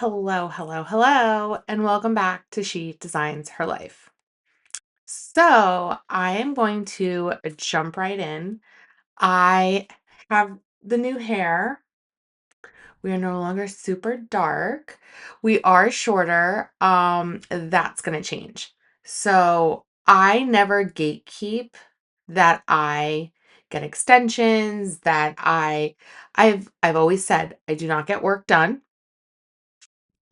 Hello, hello, hello, and welcome back to She Designs Her Life. So, I am going to jump right in. I have the new hair. We are no longer super dark. We are shorter. That's going to change. So, I never gatekeep that I get extensions, that I've always said I do not get work done.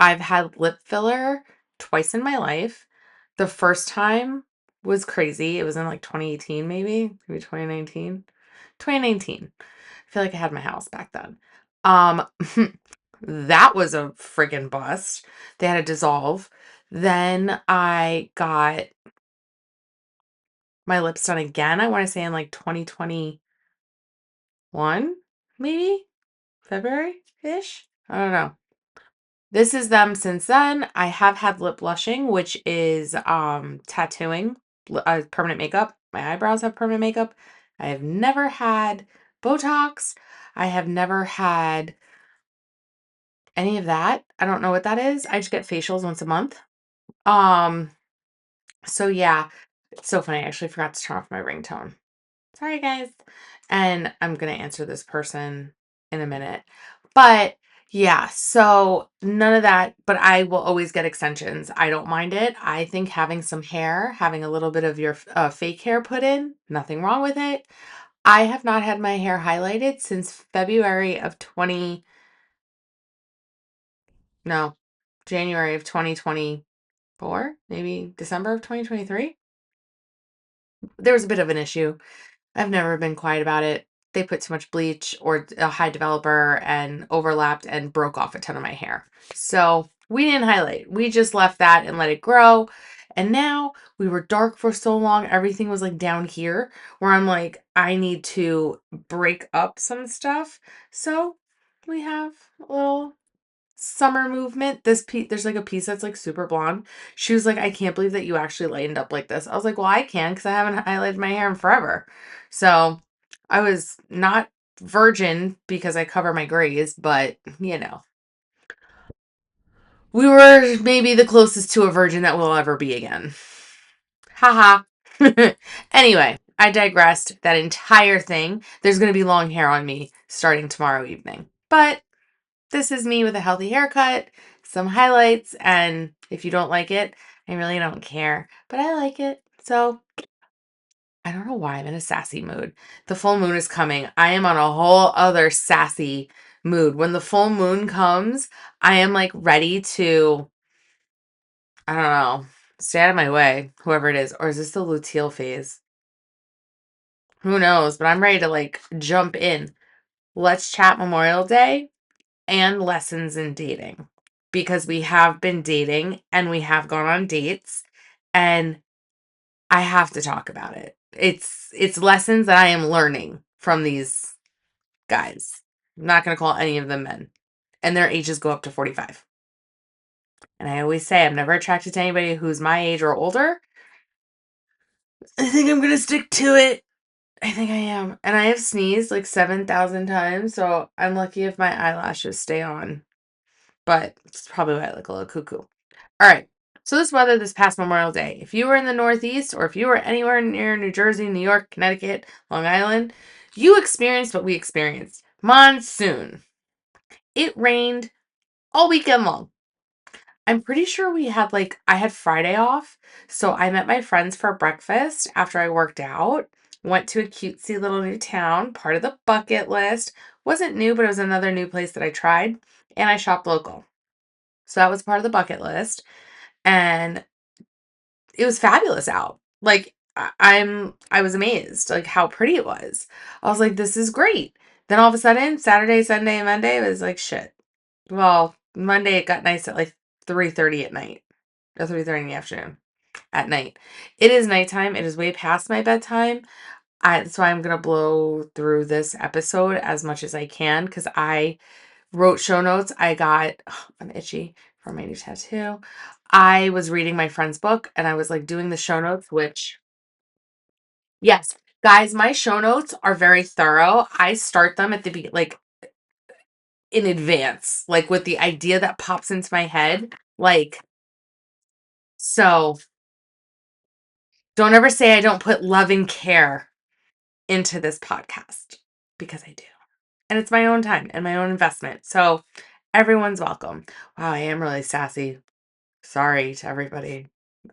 I've had lip filler twice in my life. The first time was crazy. It was in like 2018, maybe 2019. 2019. I feel like I had my house back then. Um, that was a friggin' bust. They had to dissolve. Then I got my lips done again. I want to say in like 2021, maybe February-ish. I don't know. This is them since then. I have had lip blushing, which is tattooing, permanent makeup. My eyebrows have permanent makeup. I have never had Botox. I have never had any of that. I don't know what that is. I just get facials once a month. Um, so yeah, it's so funny. I actually forgot to turn off my ringtone. Sorry, guys. And I'm going to answer this person in a minute. But yeah, so none of that, but I will always get extensions. I don't mind it. I think having some hair, having a little bit of your fake hair put in, nothing wrong with it. I have not had my hair highlighted since February of 20, no, January of 2024, maybe December of 2023. There was a bit of an issue. I've never been quiet about it. They put too much bleach or a high developer and overlapped and broke off a ton of my hair. So we didn't highlight. We just left that and let it grow. And now we were dark for so long. Everything was like down here where I'm like, I need to break up some stuff. So we have a little summer movement. This piece, there's like a piece that's like super blonde. She was like, I can't believe that you actually lightened up like this. I was like, well, I can because I haven't highlighted my hair in forever. So I was not virgin because I cover my grays, but we were maybe the closest to a virgin that we'll ever be again. Haha. Anyway, I digressed. That entire thing. There's going to be long hair on me starting tomorrow evening. But this is me with a healthy haircut, some highlights, and if you don't like it, I really don't care. But I like it. So I don't know why I'm in a sassy mood. The full moon is coming. I am on a whole other sassy mood. When the full moon comes, I am like ready to, I don't know, stay out of my way, whoever it is. Or is this the luteal phase? Who knows? But I'm ready to like jump in. Let's chat Memorial Day and lessons in dating because we have been dating and we have gone on dates and I have to talk about it. It's lessons that I am learning from these guys. I'm not going to call any of them men. And their ages go up to 45. And I always say I'm never attracted to anybody who's my age or older. I think I'm going to stick to it. I think I am. And I have sneezed like 7,000 times, so I'm lucky if my eyelashes stay on. But it's probably why I look a little cuckoo. All right. So this weather this past Memorial Day, if you were in the Northeast or if you were anywhere near New Jersey, New York, Connecticut, Long Island, you experienced what we experienced. Monsoon. It rained all weekend long. I'm pretty sure I had Friday off. So I met my friends for breakfast after I worked out. Went to a cutesy little new town, part of the bucket list. Wasn't new, but it was another new place that I tried. And I shopped local. So that was part of the bucket list. And it was fabulous out. Like I was amazed like how pretty it was. I was like, this is great. Then all of a sudden, Saturday, Sunday, and Monday it was like shit. Well, Monday it got nice at like 3:30 at night. Or 3:30 in the afternoon. At night. It is nighttime. It is way past my bedtime. That's why I'm gonna blow through this episode as much as I can because I wrote show notes. I'm itchy for my new tattoo. I was reading my friend's book and I was like doing the show notes, which, yes, guys, my show notes are very thorough. I start them at the beginning, like in advance, like with the idea that pops into my head. Like, so don't ever say I don't put love and care into this podcast, because I do. And it's my own time and my own investment. So everyone's welcome. Wow, I am really sassy. Sorry to everybody.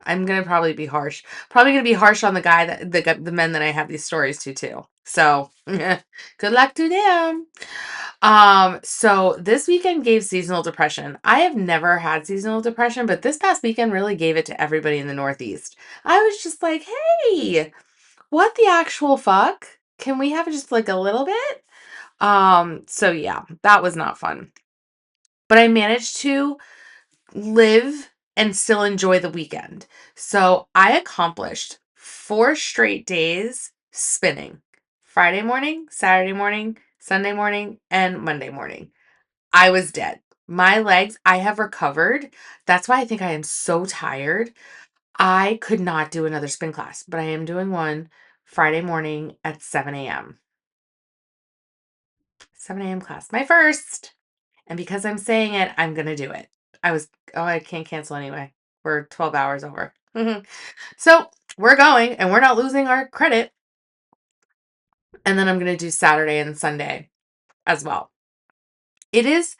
I'm gonna probably be harsh. Probably gonna be harsh on the guy that the men that I have these stories to too. So good luck to them. So this weekend gave seasonal depression. I have never had seasonal depression, but this past weekend really gave it to everybody in the Northeast. I was just like, hey, what the actual fuck? Can we have just like a little bit? So yeah, that was not fun. But I managed to live and still enjoy the weekend. So I accomplished 4 straight days spinning. Friday morning, Saturday morning, Sunday morning, and Monday morning. I was dead. My legs, I have recovered. That's why I think I am so tired. I could not do another spin class, but I am doing one Friday morning at 7 a.m. 7 a.m. class, my first. And because I'm saying it, I'm going to do it. I can't cancel anyway. We're 12 hours over. So we're going and we're not losing our credit. And then I'm going to do Saturday and Sunday as well. It is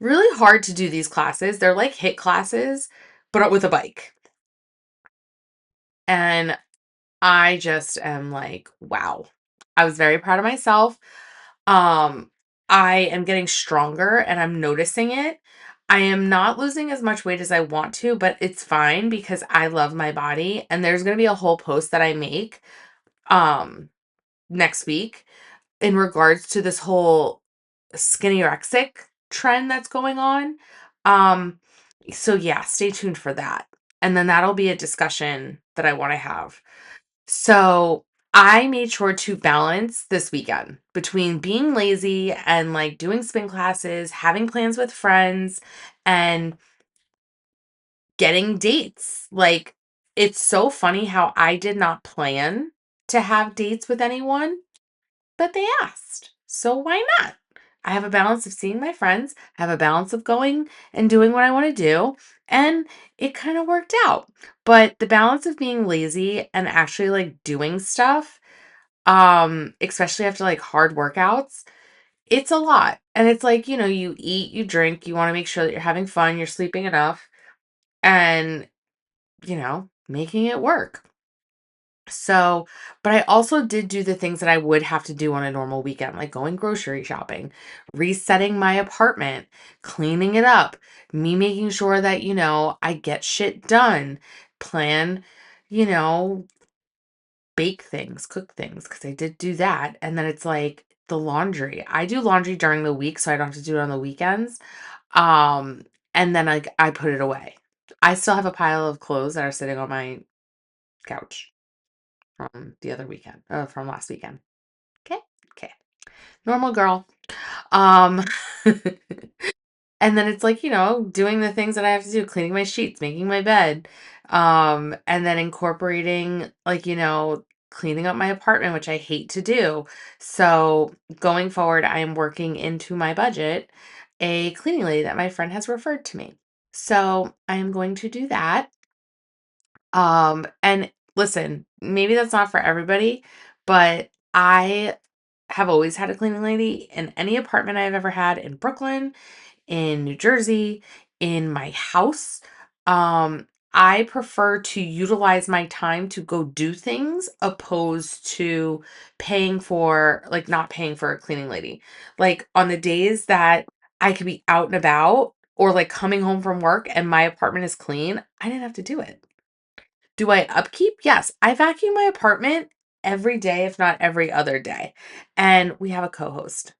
really hard to do these classes. They're like HIIT classes, but with a bike. And I just am like, wow. I was very proud of myself. Um, I am getting stronger and I'm noticing it. I am not losing as much weight as I want to, but it's fine because I love my body. And there's going to be a whole post that I make next week in regards to this whole skinny-rexic trend that's going on. Um, so yeah, stay tuned for that. And then that'll be a discussion that I want to have. So I made sure to balance this weekend between being lazy and like doing spin classes, having plans with friends, and getting dates. Like, it's so funny how I did not plan to have dates with anyone, but they asked. So why not? I have a balance of seeing my friends, I have a balance of going and doing what I want to do, and it kind of worked out. But the balance of being lazy and actually like doing stuff, especially after like hard workouts, it's a lot. And it's like, you eat, you drink, you want to make sure that you're having fun, you're sleeping enough, and making it work. So, but I also did do the things that I would have to do on a normal weekend, like going grocery shopping, resetting my apartment, cleaning it up, me making sure that, I get shit done, plan, you know, bake things, cook things, because I did do that. And then it's like the laundry. I do laundry during the week, so I don't have to do it on the weekends. Um, and then like I put it away. I still have a pile of clothes that are sitting on my couch from the other weekend, from last weekend. Okay. Okay. Normal girl. Um, and then it's like, doing the things that I have to do, cleaning my sheets, making my bed, and then incorporating like, cleaning up my apartment, which I hate to do. So going forward, I am working into my budget a cleaning lady that my friend has referred to me. So I am going to do that. And listen, maybe that's not for everybody, but I have always had a cleaning lady in any apartment I've ever had in Brooklyn, in New Jersey, in my house. I prefer to utilize my time to go do things opposed to not paying for a cleaning lady. Like on the days that I could be out and about or like coming home from work and my apartment is clean, I didn't have to do it. Do I upkeep? Yes. I vacuum my apartment every day, if not every other day. And we have a co-host.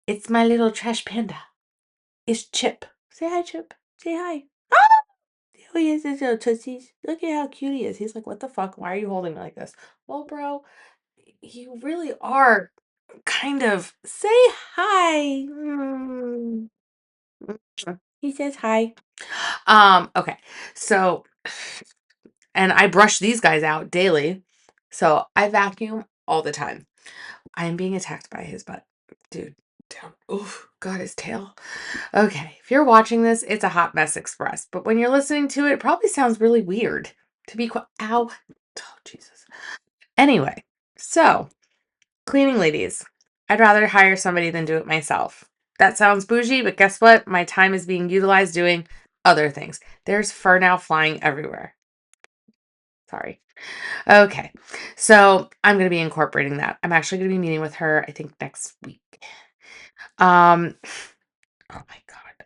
It's my little trash panda. It's Chip. Say hi, Chip. Say hi. Ah! Oh, he has his little tootsies. Look at how cute he is. He's like, what the fuck? Why are you holding me like this? Well, bro, you really are kind of. Say hi. He says hi. Okay. So, and I brush these guys out daily. So I vacuum all the time. I am being attacked by his butt. Dude, down. Oof, God, his tail. Okay, if you're watching this, it's a hot mess express. But when you're listening to it, it probably sounds really weird. To be quite, ow. Oh, Jesus. Anyway, so cleaning ladies. I'd rather hire somebody than do it myself. That sounds bougie, but guess what? My time is being utilized doing other things. There's fur now flying everywhere. Sorry. Okay. So I'm going to be incorporating that. I'm actually going to be meeting with her, I think, next week. Um, oh my God.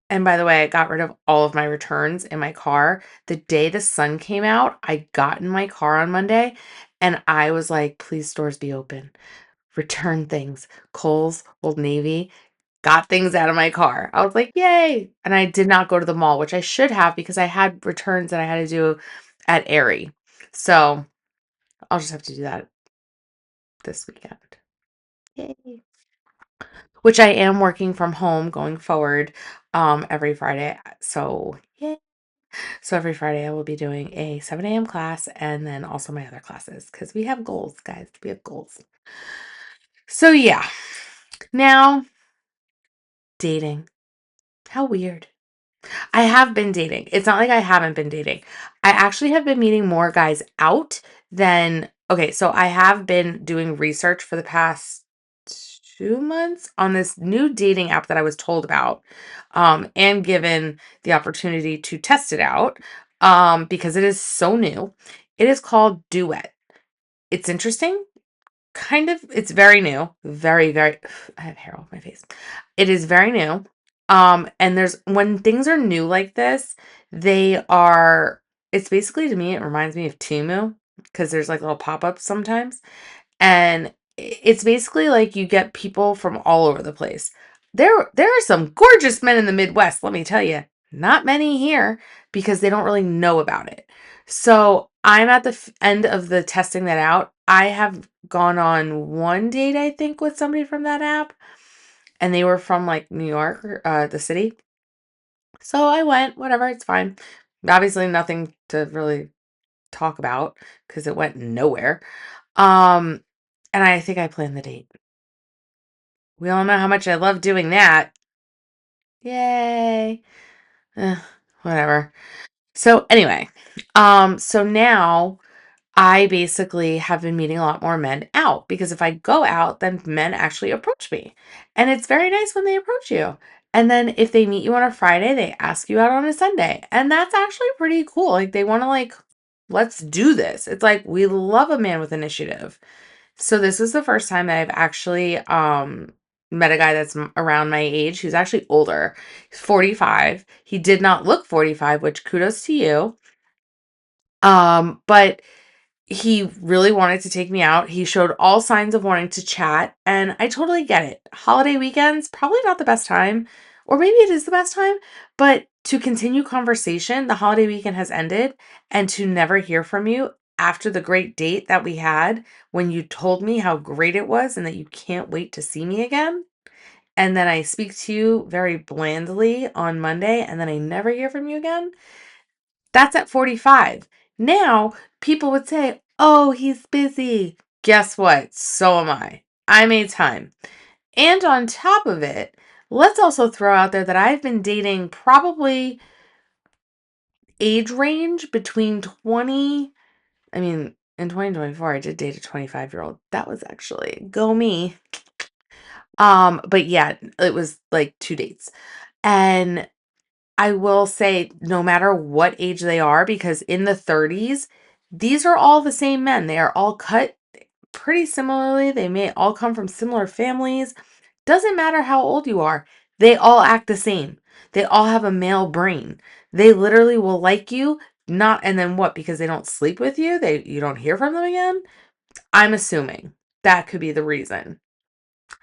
And by the way, I got rid of all of my returns in my car. The day the sun came out, I got in my car on Monday and I was like, please, stores be open. Return things. Kohl's, Old Navy, got things out of my car. I was like, yay. And I did not go to the mall, which I should have because I had returns that I had to do at Aerie. So I'll just have to do that this weekend. Yay. Which I am working from home going forward every Friday. So yay. So every Friday I will be doing a 7 a.m. class and then also my other classes because we have goals, guys. We have goals. So yeah. Now, dating. How weird. I have been dating. It's not like I haven't been dating. I actually have been meeting more guys out than, okay, so I have been doing research for the past 2 months on this new dating app that I was told about, and given the opportunity to test it out, because it is so new. It is called Duet. It's interesting. Kind of, it's very new. Very, very, I have hair on my face. It is very new. And there's, when things are new like this, they are, it's basically, to me, it reminds me of Temu because there's like little pop-ups sometimes. And it's basically like you get people from all over the place. There are some gorgeous men in the Midwest, let me tell you. Not many here because they don't really know about it. So I'm at the end of the testing that out. I have gone on one date, I think, with somebody from that app, and they were from like New York, the city. So I went, whatever, it's fine. Obviously, nothing to really talk about because it went nowhere. Um, and I think I planned the date. We all know how much I love doing that. Yay. Eh, whatever. So anyway, so now I basically have been meeting a lot more men out because if I go out, then men actually approach me. And it's very nice when they approach you. And then if they meet you on a Friday, they ask you out on a Sunday. And that's actually pretty cool. Like they want to like, let's do this. It's like we love a man with initiative. So this is the first time that I've actually met a guy that's around my age. He's actually older. He's 45. He did not look 45, which kudos to you. But he really wanted to take me out. He showed all signs of wanting to chat, and I totally get it. Holiday weekends, probably not the best time, or maybe it is the best time, but to continue conversation, the holiday weekend has ended, and to never hear from you after the great date that we had when you told me how great it was and that you can't wait to see me again. And then I speak to you very blandly on Monday, and then I never hear from you again. That's at 45. Now, people would say, oh, he's busy. Guess what? So am I. I made time. And on top of it, let's also throw out there that I've been dating probably age range between 20. I mean, in 2024, I did date a 25-year-old. That was actually go me. But yeah, it was like 2 dates. And I will say, no matter what age they are, because in the 30s, these are all the same men. They are all cut pretty similarly. They may all come from similar families. Doesn't matter how old you are, they all act the same. They all have a male brain. They literally will like you, not, and then what? Because they don't sleep with you, you don't hear from them again? I'm assuming that could be the reason.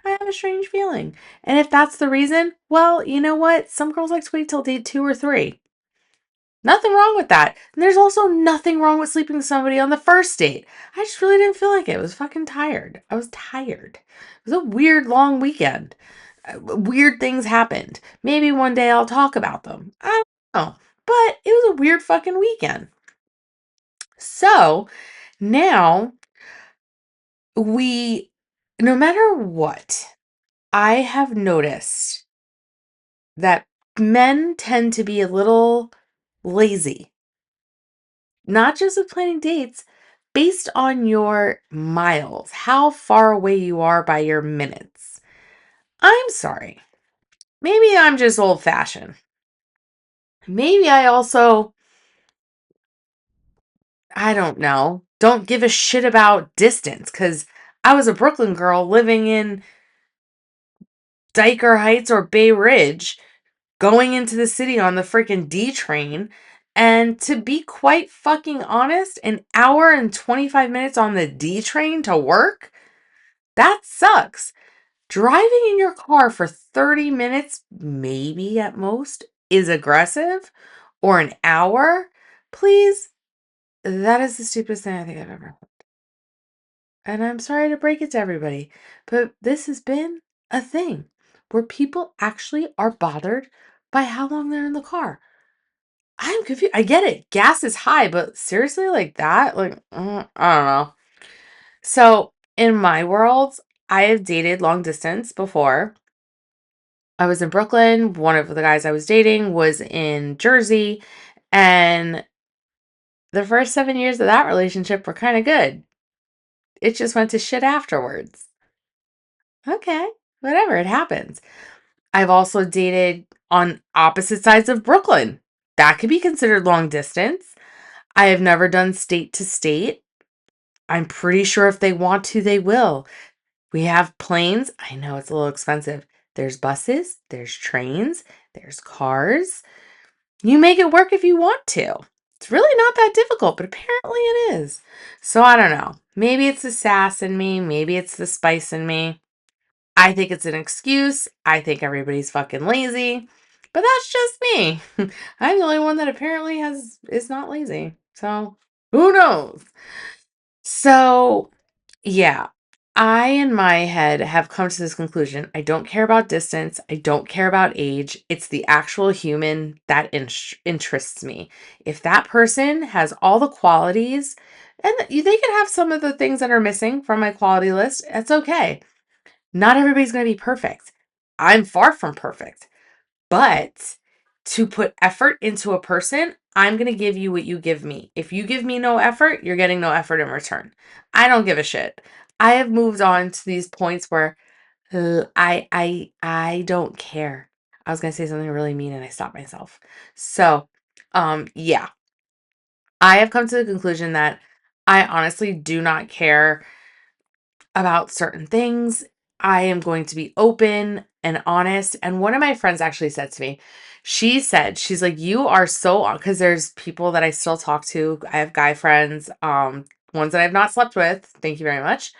I have a strange feeling. And if that's the reason, well, you know what? Some girls like to wait till date 2 or 3. Nothing wrong with that. And there's also nothing wrong with sleeping with somebody on the first date. I just really didn't feel like it. I was fucking tired. I was tired. It was a weird long weekend. Weird things happened. Maybe one day I'll talk about them. I don't know. But it was a weird fucking weekend. So now we, no matter what, I have noticed that men tend to be a little lazy, not just with planning dates, based on your miles, how far away you are by your minutes. I'm sorry. Maybe I'm just old fashioned. Maybe I also, I don't know, don't give a shit about distance because I was a Brooklyn girl living in Diker Heights or Bay Ridge, going into the city on the freaking D train. And to be quite fucking honest, an hour and 25 minutes on the D train to work, that sucks. Driving in your car for 30 minutes, maybe at most, is aggressive, or an hour. Please, that is the stupidest thing I think I've ever heard. And I'm sorry to break it to everybody, but this has been a thing where people actually are bothered by how long they're in the car. I'm confused. I get it. Gas is high, but seriously, like that? Like, I don't know. So, in my world, I have dated long distance before. I was in Brooklyn. One of the guys I was dating was in Jersey. And the first 7 years of that relationship were kind of good. It just went to shit afterwards. Okay, whatever, it happens. I've also dated on opposite sides of Brooklyn. That could be considered long distance. I have never done state to state. I'm pretty sure if they want to, they will. We have planes. I know it's a little expensive. There's buses, there's trains, there's cars. You make it work if you want to. It's really not that difficult, but apparently it is. So I don't know. Maybe it's the sass in me. Maybe it's the spice in me. I think it's an excuse. I think everybody's fucking lazy. But that's just me. I'm the only one that apparently is not lazy. So who knows? So yeah, I in my head have come to this conclusion. I don't care about distance. I don't care about age. It's the actual human that interests me. If that person has all the qualities, and they could have some of the things that are missing from my quality list, it's okay. Not everybody's going to be perfect. I'm far from perfect. But to put effort into a person, I'm going to give you what you give me. If you give me no effort, you're getting no effort in return. I don't give a shit. I have moved on to these points where I don't care. I was going to say something really mean and I stopped myself. So, yeah. I have come to the conclusion that I honestly do not care about certain things. I am going to be open and honest. And one of my friends actually said to me, she's like, you are so, because there's people that I still talk to. I have guy friends, ones that I've not slept with. Thank you very much.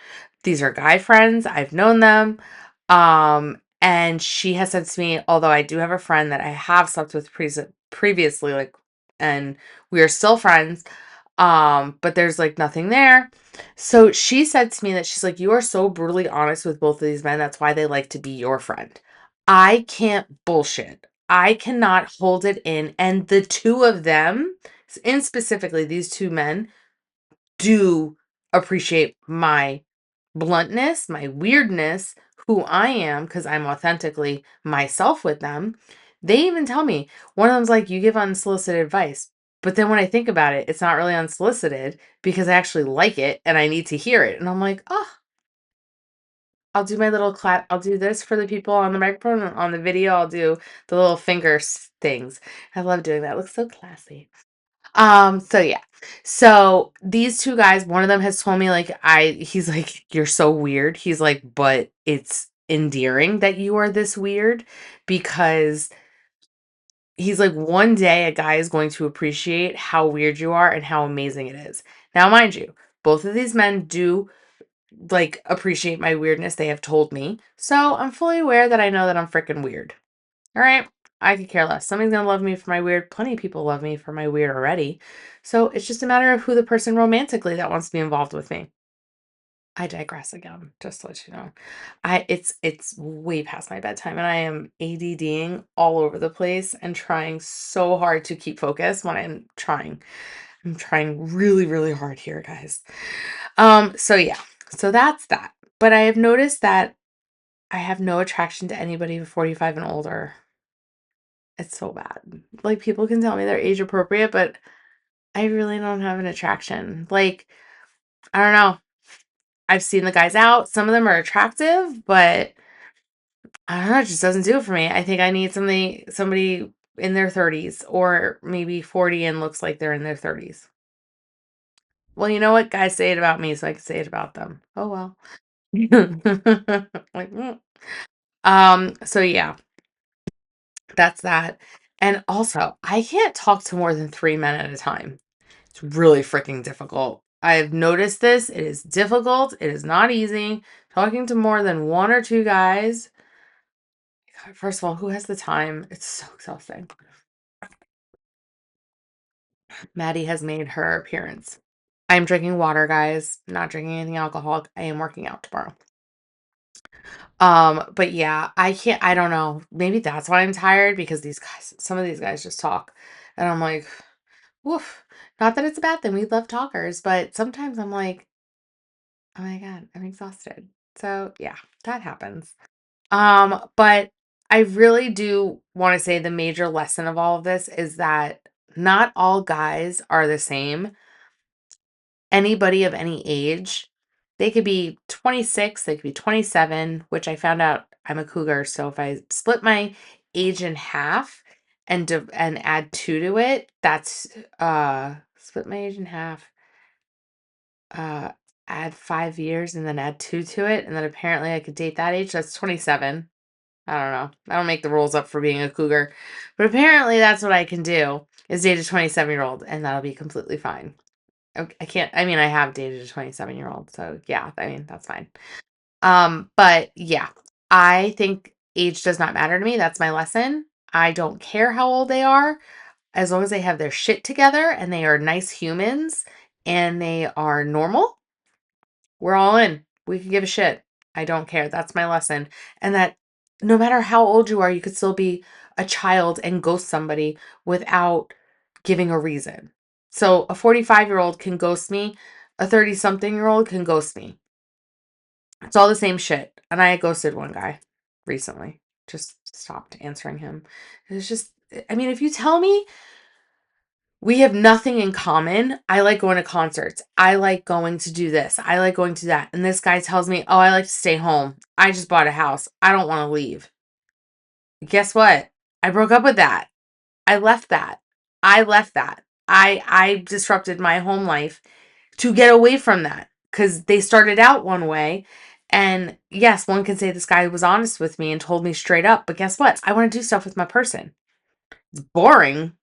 These are guy friends. I've known them. And she has said to me, although I do have a friend that I have slept with previously, like, and we are still friends. But there's like nothing there. So she said to me that she's like, you are so brutally honest with both of these men. That's why they like to be your friend. I can't bullshit. I cannot hold it in. And the two of them, in specifically these two men, do appreciate my bluntness, my weirdness, who I am, because I'm authentically myself with them. They even tell me, one of them's like, you give unsolicited advice. But then when I think about it, it's not really unsolicited because I actually like it and I need to hear it. And I'm like, oh, I'll do my little clap. I'll do this for the people on the microphone. On the video, I'll do the little things. I love doing that. It looks so classy. So yeah. So these two guys, one of them has told me like he's like, you're so weird. He's like, but it's endearing that you are this weird because he's like, one day a guy is going to appreciate how weird you are and how amazing it is. Now, mind you, both of these men do like appreciate my weirdness. They have told me. So I'm fully aware that I know that I'm freaking weird. All right. I could care less. Somebody's going to love me for my weird. Plenty of people love me for my weird already. So it's just a matter of who the person romantically that wants to be involved with me. I digress again, just to let you know. It's way past my bedtime and I am ADDing all over the place and trying so hard to keep focus when I'm trying. I'm trying really, really hard here, guys. So yeah. So that's that. But I have noticed that I have no attraction to anybody 45 and older. It's so bad. Like, people can tell me they're age appropriate, but I really don't have an attraction. Like, I don't know. I've seen the guys out. Some of them are attractive, but I don't know, it just doesn't do it for me. I think I need somebody in their 30s or maybe 40 and looks like they're in their 30s. Well, you know what? Guys say it about me, so I can say it about them. Oh well. Like, so yeah, that's that. And also, I can't talk to more than 3 men at a time. It's really freaking difficult. I've noticed this. It is difficult. It is not easy. Talking to more than one or two guys. God, first of all, who has the time? It's so exhausting. Maddie has made her appearance. I'm drinking water, guys. Not drinking anything alcoholic. I am working out tomorrow. But yeah, I don't know. Maybe that's why I'm tired because some of these guys just talk. And I'm like, woof. Not that it's a bad thing. We love talkers, but sometimes I'm like, oh my God, I'm exhausted. So yeah, that happens. But I really do want to say the major lesson of all of this is that not all guys are the same. Anybody of any age, they could be 26, they could be 27, which I found out I'm a cougar. So if I split my age in half and add 2 to it, that's split my age in half, uh add 5 years and then add 2 to it, and then apparently I could date that age. That's 27. I don't know. I don't make the rules up for being a cougar. But apparently that's what I can do is date a 27-year-old and that'll be completely fine. I can't, I mean, I have dated a 27-year-old, so yeah, I mean, that's fine. But yeah, I think age does not matter to me. That's my lesson. I don't care how old they are, as long as they have their shit together and they are nice humans and they are normal. We're all in. We can give a shit. I don't care. That's my lesson. And that no matter how old you are, you could still be a child and ghost somebody without giving a reason. So a 45-year-old can ghost me. A 30-something-year-old can ghost me. It's all the same shit. And I ghosted one guy recently. Just stopped answering him. It's just, I mean, if you tell me we have nothing in common. I like going to concerts. I like going to do this. I like going to that. And this guy tells me, oh, I like to stay home. I just bought a house. I don't want to leave. Guess what? I broke up with that. I left that. I left that. I disrupted my home life to get away from that because they started out one way. And yes, one can say this guy was honest with me and told me straight up. But guess what? I want to do stuff with my person. It's boring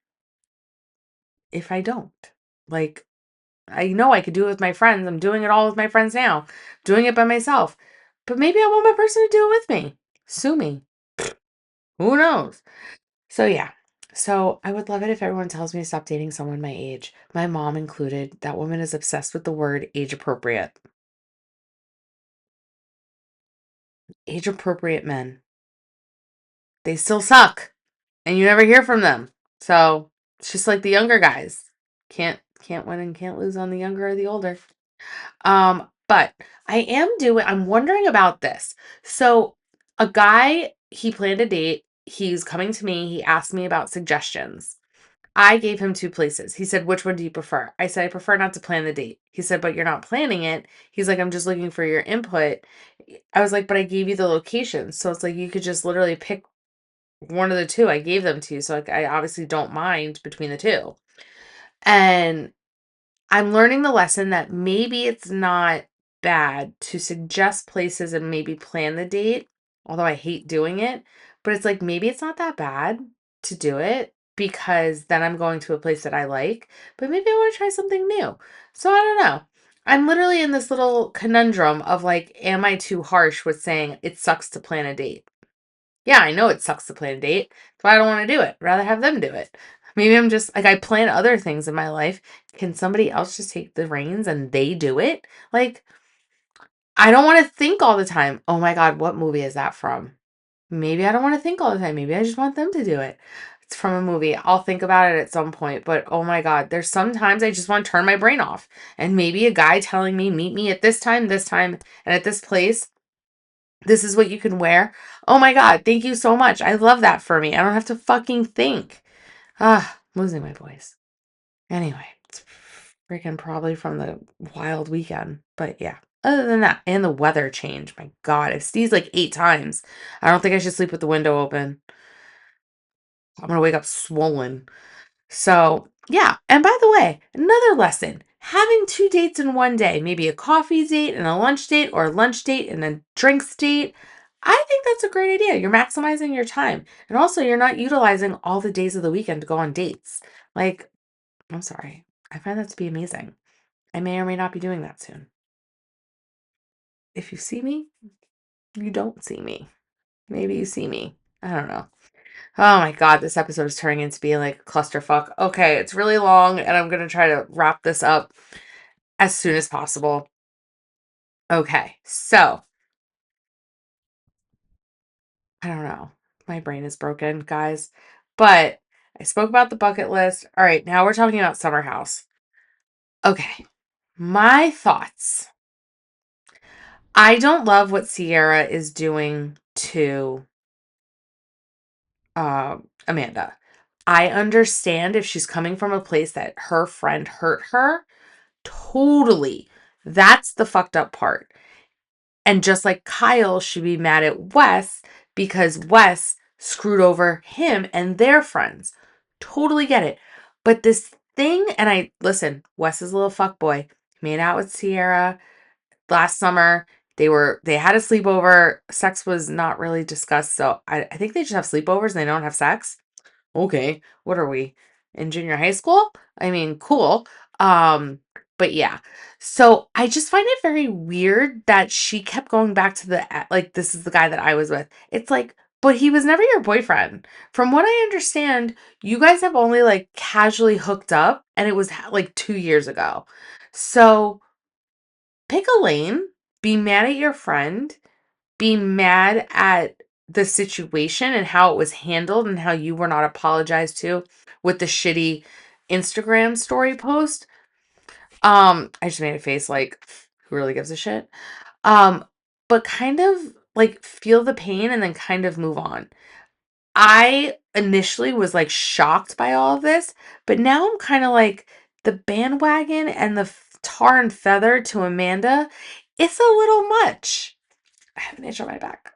if I don't. Like, I know I could do it with my friends. I'm doing it all with my friends now. Doing it by myself. But maybe I want my person to do it with me. Sue me. Who knows? So yeah. So I would love it if everyone tells me to stop dating someone my age. My mom included. That woman is obsessed with the word age appropriate. Age appropriate men. They still suck. And you never hear from them. So it's just like the younger guys. Can't win and can't lose on the younger or the older. But I'm wondering about this. So a guy, he planned a date. He's coming to me. He asked me about suggestions. I gave him 2 places. He said, which one do you prefer? I said, I prefer not to plan the date. He said, but you're not planning it. He's like, I'm just looking for your input. I was like, but I gave you the location. So it's like, you could just literally pick one of the 2. I gave them to you. So like, I obviously don't mind between the 2. And I'm learning the lesson that maybe it's not bad to suggest places and maybe plan the date, although I hate doing it. But it's like maybe it's not that bad to do it because then I'm going to a place that I like, but maybe I want to try something new. So I don't know. I'm literally in this little conundrum of like, am I too harsh with saying it sucks to plan a date? Yeah, I know it sucks to plan a date. That's why I don't want to do it. I'd rather have them do it. Maybe I'm just like, I plan other things in my life. Can somebody else just take the reins and they do it? Like, I don't want to think all the time. Oh my God, what movie is that from? Maybe I don't want to think all the time. Maybe I just want them to do it. It's from a movie. I'll think about it at some point. But oh my God, there's sometimes I just want to turn my brain off. And maybe a guy telling me, meet me at this time, and at this place This is what you can wear. Oh my God, thank you so much. I love that for me. I don't have to fucking think. Ah, losing my voice. Anyway, it's freaking probably from the wild weekend. But yeah, other than that, and the weather change. My God, I've sneezed like 8 times. I don't think I should sleep with the window open. I'm gonna wake up swollen. So, yeah. And by the way, another lesson, having 2 dates in one day, maybe a coffee date and a lunch date, or a lunch date and a drinks date. I think that's a great idea. You're maximizing your time. And also, you're not utilizing all the days of the weekend to go on dates. Like, I'm sorry. I find that to be amazing. I may or may not be doing that soon. If you see me, you don't see me. Maybe you see me. I don't know. Oh my God, this episode is turning into being like a clusterfuck. Okay, it's really long, and I'm going to try to wrap this up as soon as possible. Okay, so I don't know. My brain is broken, guys. But I spoke about the bucket list. All right, now we're talking about Summer House. Okay, my thoughts. I don't love what Sierra is doing to Amanda. I understand if she's coming from a place that her friend hurt her. Totally. That's the fucked up part. And just like Kyle should be mad at Wes because Wes screwed over him and their friends. Totally get it. But this thing, and I listen, Wes is a little fuckboy. Made out with Sierra last summer. They had a sleepover. Sex was not really discussed. So I think they just have sleepovers and they don't have sex. Okay, what are we in junior high school? I mean, cool. Um, but yeah. So I just find it very weird that she kept going back to like this is the guy that I was with. It's like, but he was never your boyfriend. From what I understand, you guys have only like casually hooked up and it was like 2 years ago. So pick a lane, be mad at your friend, be mad at the situation and how it was handled and how you were not apologized to with the shitty Instagram story post. I just made a face like, who really gives a shit? Um, but kind of like feel the pain and then kind of move on. I initially was like shocked by all of this, but now I'm kind of like the bandwagon and the tar and feather to Amanda. It's a little much. I have an itch on my back.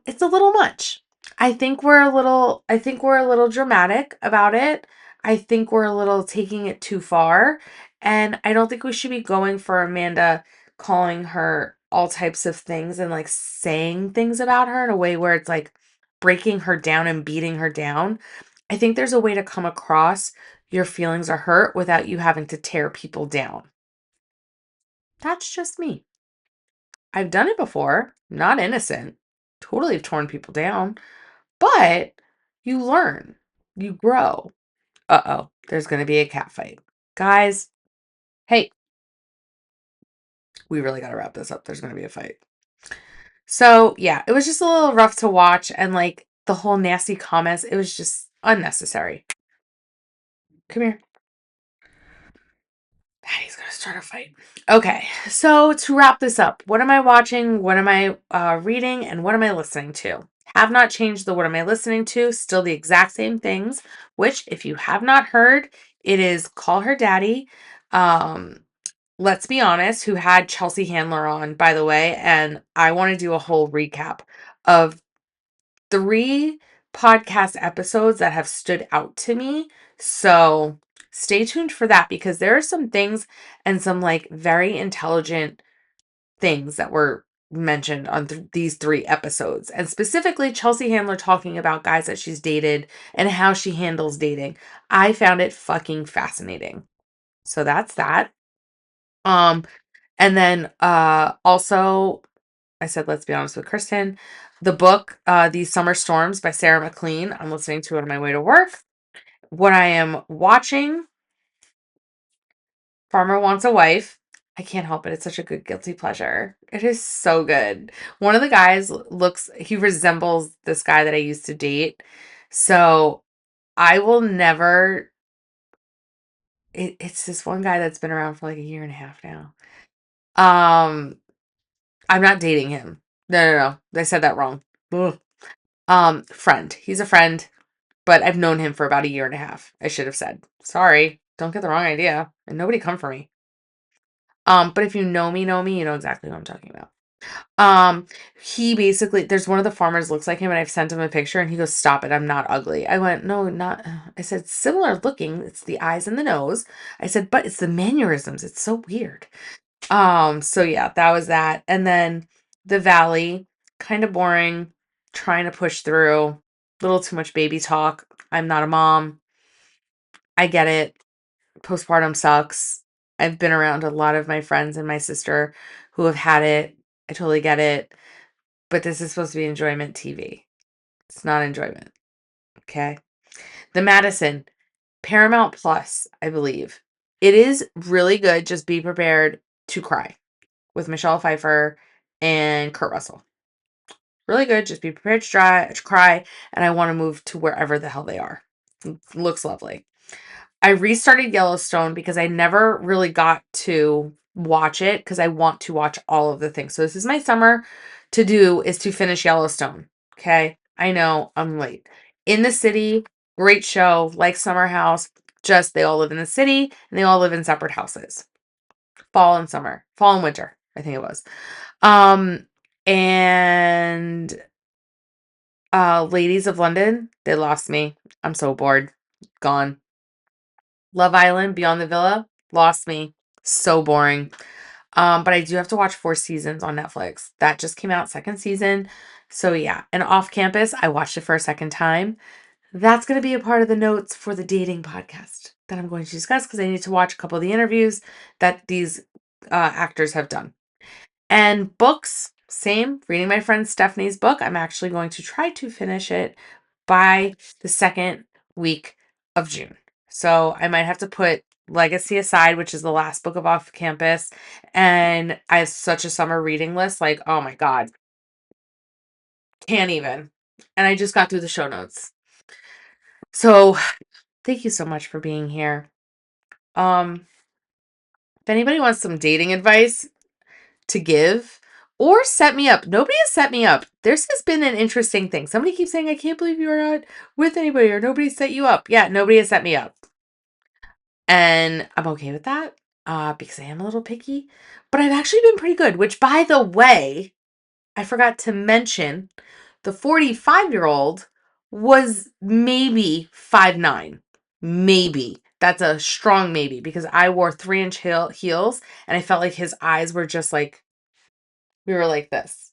It's a little much. I think we're a little dramatic about it. I think we're a little taking it too far. And I don't think we should be going for Amanda calling her all types of things and like saying things about her in a way where it's like breaking her down and beating her down. I think there's a way to come across your feelings are hurt without you having to tear people down. That's just me. I've done it before, not innocent. Totally have torn people down. But you learn, you grow. Uh-oh, there's going to be a cat fight. Guys, hey, we really got to wrap this up. There's going to be a fight. So, yeah, it was just a little rough to watch. And like the whole nasty comments, it was just unnecessary. Come here. Patty's going to start a fight. Okay, so to wrap this up, what am I watching? What am I reading? And what am I listening to? Have not changed the what am I listening to, still the exact same things, which if you have not heard, it is Call Her Daddy. Um, let's be honest, who had Chelsea Handler on, by the way, and I want to do a whole recap of 3 podcast episodes that have stood out to me. So stay tuned for that because there are some things and some like very intelligent things that were mentioned on these 3 episodes, and specifically Chelsea Handler talking about guys that she's dated and how she handles dating. I found it fucking fascinating. So that's that. Um, and then also I said, let's be honest with Kristin. The book, These Summer Storms by Sarah MacLean. I'm listening to it on my way to work. What I am watching, Farmer Wants a Wife. I can't help it. It's such a good guilty pleasure. It is so good. One of the guys he resembles this guy that I used to date. So I will never, it's this one guy that's been around for like a year and a half now. Um, I'm not dating him. No. I said that wrong. Ugh. Friend. He's a friend, but I've known him for about a year and a half. I should have said. Sorry. Don't get the wrong idea. And nobody come for me. But if you know me, you know exactly what I'm talking about. He basically, there's one of the farmers looks like him, and I've sent him a picture, and he goes, "Stop it, I'm not ugly." I went, "No, not." I said, "Similar looking. It's the eyes and the nose." I said, "But it's the mannerisms. It's so weird." So yeah, that was that. And then the valley, kind of boring, trying to push through, little too much baby talk. I'm not a mom. I get it. Postpartum sucks. I've been around a lot of my friends and my sister who have had it. I totally get it. But this is supposed to be enjoyment TV. It's not enjoyment. Okay. The Madison, Paramount Plus, I believe. It is really good. Just be prepared to cry with Michelle Pfeiffer and Kurt Russell. Really good. Just be prepared to cry. And I want to move to wherever the hell they are. It looks lovely. I restarted Yellowstone because I never really got to watch it because I want to watch all of the things. So this is my summer to do is to finish Yellowstone. Okay. I know I'm late. In the City, great show, like Summer House. Just they all live in the city and they all live in separate houses. Fall and summer. Fall and winter, I think it was. Um and Ladies of London, they lost me. I'm so bored. Gone. Love Island, Beyond the Villa, lost me. So boring. But I do have to watch 4 seasons on Netflix. That just came out, second season. So yeah, and Off Campus, I watched it for a second time. That's going to be a part of the notes for the dating podcast that I'm going to discuss because I need to watch a couple of the interviews that these actors have done. And books, same. Reading my friend Stephanie's book. I'm actually going to try to finish it by the second week of June. So I might have to put Legacy aside, which is the last book of Off Campus. And I have such a summer reading list. Like, oh my God. Can't even. And I just got through the show notes. So thank you so much for being here. If anybody wants some dating advice to give or set me up, nobody has set me up. This has been an interesting thing. Somebody keeps saying, I can't believe you are not with anybody or nobody set you up. Yeah, nobody has set me up. And I'm okay with that because I am a little picky. But I've actually been pretty good, which, by the way, I forgot to mention the 45-year-old was maybe 5'9". Maybe. That's a strong maybe because I wore 3-inch heels and I felt like his eyes were just like, we were like this.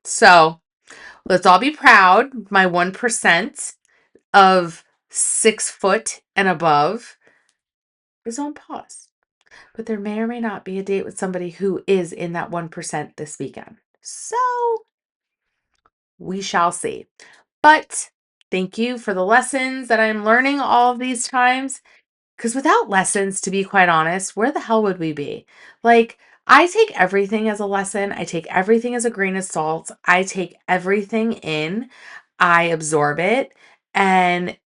So let's all be proud. My 1% of 6 foot and above is on pause. But there may or may not be a date with somebody who is in that 1% this weekend. So we shall see. But thank you for the lessons that I'm learning all of these times. Because without lessons, to be quite honest, where the hell would we be? Like, I take everything as a lesson. I take everything as a grain of salt. I take everything in. I absorb it. And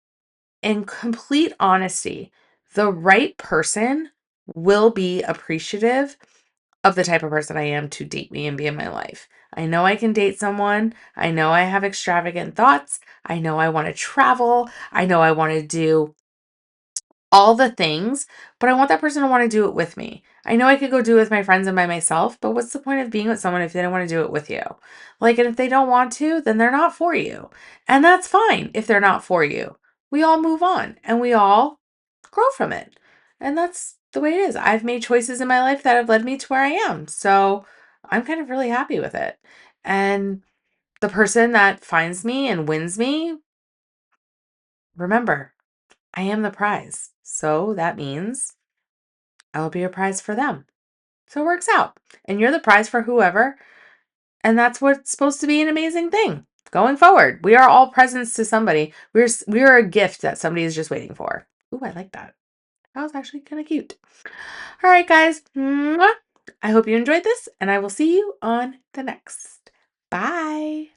in complete honesty, the right person will be appreciative of the type of person I am to date me and be in my life. I know I can date someone. I know I have extravagant thoughts. I know I want to travel. I know I want to do all the things, but I want that person to want to do it with me. I know I could go do it with my friends and by myself, but what's the point of being with someone if they don't want to do it with you? Like, and if they don't want to, then they're not for you. And that's fine if they're not for you. We all move on and we all grow from it. And that's the way it is. I've made choices in my life that have led me to where I am. So I'm kind of really happy with it. And the person that finds me and wins me, remember, I am the prize. So that means I'll be a prize for them. So it works out. And you're the prize for whoever. And that's what's supposed to be an amazing thing going forward. We are all presents to somebody. We're a gift that somebody is just waiting for. Ooh, I like that. That was actually kind of cute. All right, guys. Mwah. I hope you enjoyed this, and I will see you on the next. Bye.